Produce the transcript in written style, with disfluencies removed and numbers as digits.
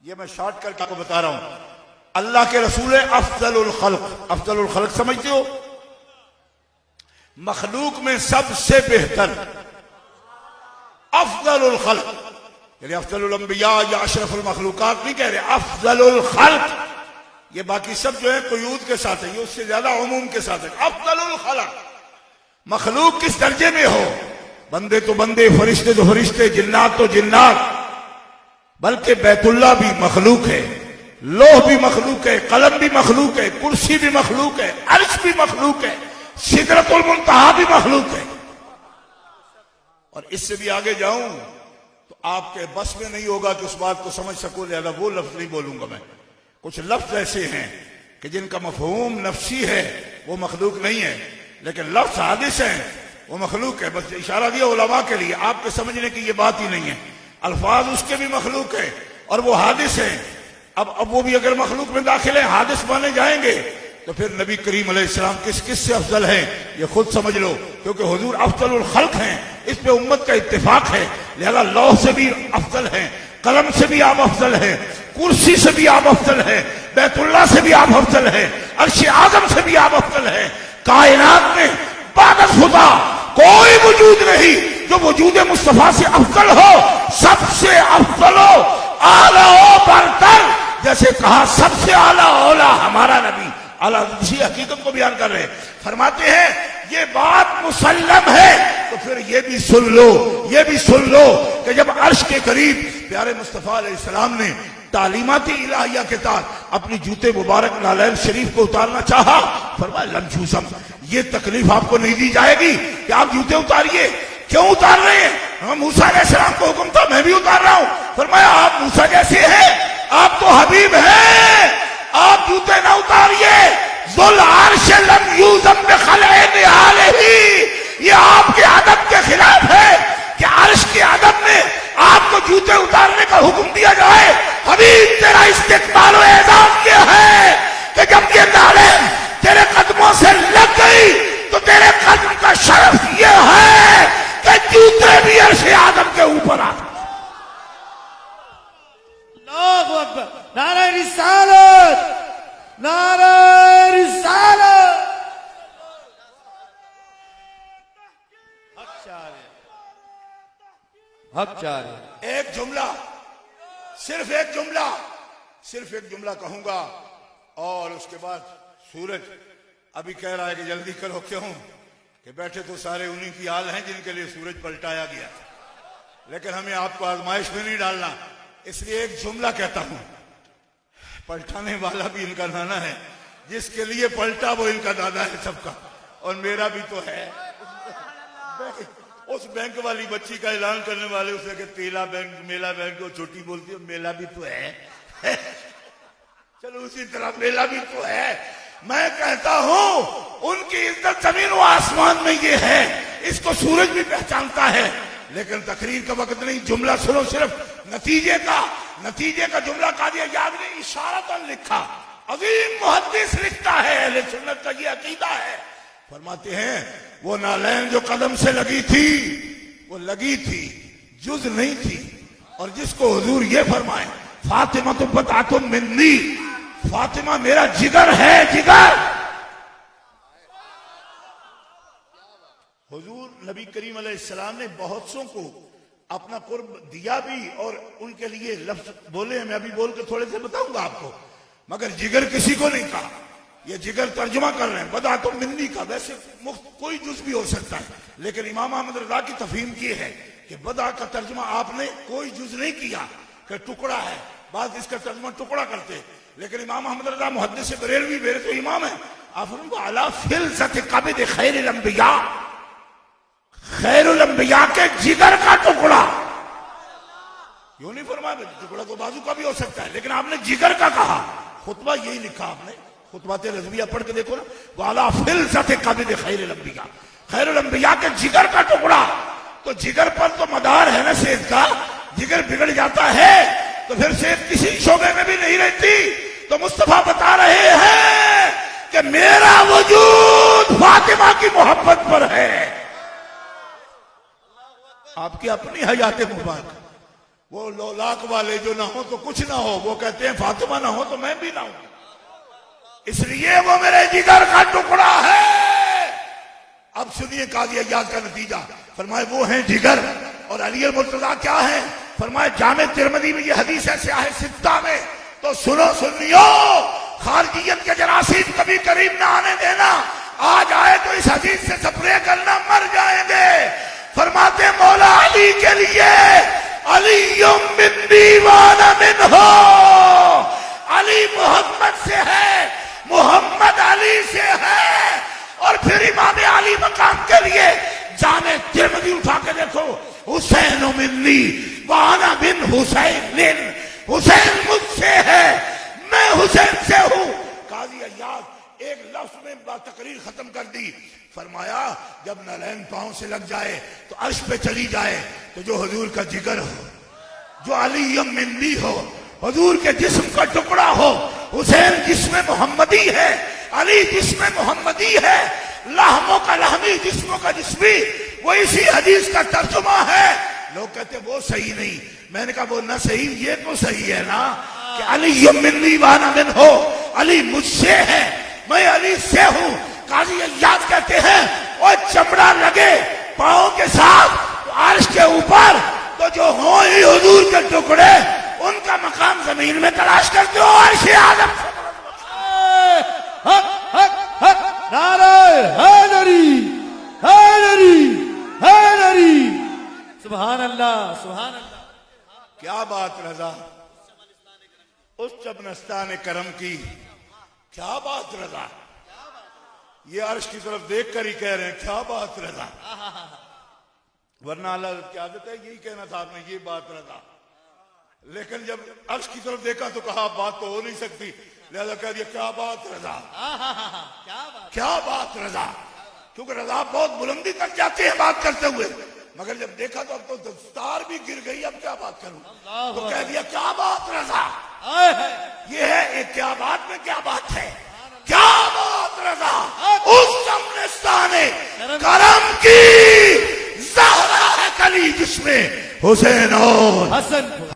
ये मैं शॉर्ट करके आपको बता रहा हूं। अल्लाह के रसूल है अफजलुल खल्क। अफजलुल खल्क समझते हो? मखलूक में सबसे बेहतर अफजलुल खल्क, यानी अफजलुल अंबिया या अशरफुल मखलूकात नहीं कह रहे, अफजलुल खल्क। ये बाकी सब जो है कुयूद के साथ है, ये उससे ज्यादा उमूम के साथ है। अफजलुल खल्क, मखलूक किस दर्जे में हो, बंदे तो बंदे, फरिश्ते तो फरिश्ते, जिन्नात तो जिन्नात, बल्कि बैतुल्लाह भी मखलूक है, लोह भी मखलूक है, कलम भी मखलूक है, कुर्सी भी मखलूक है, अर्श भी मखलूक है, सिदरतुल मुंतहा भी मखलूक है। और इससे भी आगे जाऊं तो आपके बस में नहीं होगा कि उस बात को समझ सको, ज्यादा वो लफ्ज नहीं बोलूंगा मैं। कुछ लफ्ज ऐसे हैं कि जिनका मफहूम नफ्सी है, वो मखलूक नहीं है, लेकिन लफ्ज हादिस है, वो मखलूक है। बस इशारा दिया उलमा के लिए, आपके समझने की ये बात ही नहीं है। अल्फाज उसके भी मखलूक है और वो हादिस है। अब वो भी अगर मखलूक में दाखिल है, हादिस माने जाएंगे, तो फिर नबी करीम अलैहिस्सलाम किस से अफजल है ये खुद समझ लो, क्योंकि हुजूर अफजलुल खल्क हैं, इस पे उम्मत का इत्तेफाक है। लिहाजा लौह से भी अफजल है, कलम से भी आप अफजल है, कुर्सी से भी आप अफजल है, बैतुल्लाह से भी आप अफजल है, अर्श आज़म से भी आप अफजल है। कायनात में बादल खुदा कोई वजूद नहीं जो वजूद मुस्तफा से अफजल हो। सबसे अफजल हो, आला हो, बरतर। जैसे कहा सबसे आला औला हमारा नबी, आला इसी हकीकत को बयान कर रहे हैं। फरमाते हैं ये बात मुसल्लम है, तो फिर ये भी सुन लो, ये भी सुन लो कि जब अर्श के करीब प्यारे मुस्तफा अलैहिस्सलाम ने तालीमात इलाहिया के तहत अपनी जूते मुबारक नालैन शरीफ को उतारना चाहा, फरमाया लमजूसम, ये तकलीफ आपको नहीं दी जाएगी कि आप जूते उतारिए। क्यों उतार रहे हैं? हम मूसा अलैहिस्सलाम को हुक्म था, मैं भी उतार रहा हूं। फरमाया आप मूसा जैसे हैं, आप तो हबीब हैं, आप जूते ना उतारिए। ज़ुल अर्श लम यूज़म बिखलए निहालिही, ये आपके अदब के खिलाफ है कि अर्श के अदब में आपको जूते उतारने का हुक्म दिया जाए। हबीब तेरा इस्तिक़बाल व एज़ाज़ ये है कि जब ये नालें तेरे कदमों से लग गई तो तेरे कदम का शरफ ये है कि जूते भी अर्श आदम के ऊपर आ। अल्लाहु अकबर, नारे रिसालत, नारे रिसालत। हक चाह रहे एक जुमला, सिर्फ एक जुमला, सिर्फ एक जुमला कहूंगा और उसके बाद सूरज अभी कह रहा है कि जल्दी करो। क्यों कि बैठे तो सारे उन्हीं की हाल हैं जिनके लिए सूरज पलटाया गया, लेकिन हमें आपको आजमाइश में नहीं डालना, इसलिए एक जुमला कहता हूं। पलटाने वाला भी इनका नाना है, जिसके लिए पलटा वो इनका दादा है सबका, और मेरा भी तो है। उस बैंक वाली बच्ची का ऐलान करने वाले उसे कि तेला बैंक मेला बैंक, वो छोटी बोलती है मेला भी तो है। चलो उसी तरह मेला भी तो है। मैं कहता हूं उनकी इज्जत जमीन व आसमान में ये है, इसको सूरज भी पहचानता है। लेकिन तकरीर का वक्त नहीं, जुमला सुनो, सिर्फ नतीजे का जुमला कादिया याद ने इशारतन लिखा। अजीम मुहद्दिस लिखता है, अहले सुन्नत का ये अकीदा है। फरमाते हैं वो नालैन जो कदम से लगी थी, वो लगी थी, जुज नहीं थी। और जिसको हुजूर ये फरमाए फातिमा तो बता तुम मिन्नी, फातिमा मेरा जिगर है, जिगर। हुजूर नबी करीम अलैहिस्सलाम ने बहुत सो को अपना कुर्ब दिया भी और उनके लिए लफ्ज बोले, मैं अभी बोल के थोड़े से बताऊंगा आपको, मगर जिगर किसी को नहीं कहा। ये जिगर तर्जुमा कर रहे हैं बदा तो मिन्नी का, वैसे मुफ्त कोई जुज भी हो सकता है, लेकिन इमाम अहमद रज़ा की तफहीम की है कि बदा का तर्जुमा आपने कोई जुज नहीं किया कि टुकड़ा है, बाद इसका तर्जुमा टुकड़ा करते, लेकिन इमाम अहमद रज़ा मुहद्दिस बरेलवी, मेरे तो इमाम है, आप अला फिलसत कबिद खैरुल अंबिया, खैरुल अंबिया के जिगर का टुकड़ा। यूं नहीं फरमाया, टुकड़ा तो बाजू का भी हो सकता है, लेकिन आपने जिगर का कहा। खुतबा यही लिखा आपने, खुतबात रज़विया पढ़ के देखो ना, वाला फिलसत कबिद खैरुल अंबिया, खैरुल अंबिया के जिगर का टुकड़ा। तो जिगर पर तो मदार है ना सेहत का, जिगर बिगड़ जाता है तो फिर सेहत किसी शोबे में भी नहीं रहती। तो मुस्तफा बता रहे हैं कि मेरा वजूद फातिमा की मोहब्बत पर है। आपकी अपनी हयात मुबारक, वो लौलाक वाले जो ना हो तो कुछ ना हो, वो कहते हैं फातिमा ना हो तो मैं भी ना हूं, इसलिए वो मेरे जिगर का टुकड़ा है। अब सुनिए काजी अय्याज का नतीजा। फरमाए वो हैं जिगर और अली अल मुर्तजा क्या है? फरमाए जामे तिरमिज़ी में ये हदीस है स्याह सित्ता में। तो सुनो सुनियो, खारजियत के जरासीम कभी करीब ना आने देना, आ जाए तो इस हदीस से स्प्रे करना, मर जाएंगे। फरमाते मौला अली के लिए अलीयुम मिन्नी व अना मिन्हु, अली मोहम्मद से है, मोहम्मद अली से है। और फिर इमाम अली मकाम के लिए जामे तिरमिज़ी उठा के देखो, हुसैन मिन्नी व अना मिन हुसैन, हुसैन मुझसे है, मैं हुसैन से हूं। काजी अय्याज एक लफ्ज में तकरीर खत्म कर दी। फरमाया जब नलैन पांव से लग जाए तो अर्श पे चली जाए, तो जो हुजूर का जिगर हो, जो अली मिन्नी हो, हुजूर के जिस्म का टुकड़ा हो, हुसैन जिस्म मोहम्मदी है, अली जिस्म मोहम्मदी है, लहमों का लहमी जिस्मों का जिस्मी, वो इसी हदीस का तर्जुमा है। लोग कहते वो सही नहीं, मैंने कहा वो ना सही, ये तो सही है ना कि अली मिन्नी व अना मिन्हु, अली मुझसे है, मैं अली से हूं। काजी अय्याज कहते हैं और चमड़ा लगे पांव के साथ तो अर्श के ऊपर, तो जो हो ही हुजूर के टुकड़े, उनका मकाम जमीन में तलाश करते हो। अर्श आदम हक हक हक, नारे हैदरी हैदरी हैदरी, सुभान अल्लाह सुभान अल्लाह। क्या बात रजा, उस चबनस्तान करम की क्या बात रजा, ये अर्श की तरफ देख कर ही कह रहे हैं क्या बात रजा, वरना अल्लाह की आदत है यही कहना था आपने, ये बात रजा। लेकिन जब अर्श की तरफ देखा तो कहा बात तो हो नहीं सकती, लिहाजा कह दिया क्या बात रजा, क्या बात रजा, क्योंकि रजा बहुत बुलंदी तक जाती है बात करते हुए। मगर जब देखा तो अब तो दस्तार भी गिर गई, अब क्या बात करूं, तो कह दिया क्या बात रजा। ये है एक क्या बात में क्या बात है, क्या बात रजा, उस चमनिस्ताने करम की ज़हरा है कली जिसमें हुसैन और हसन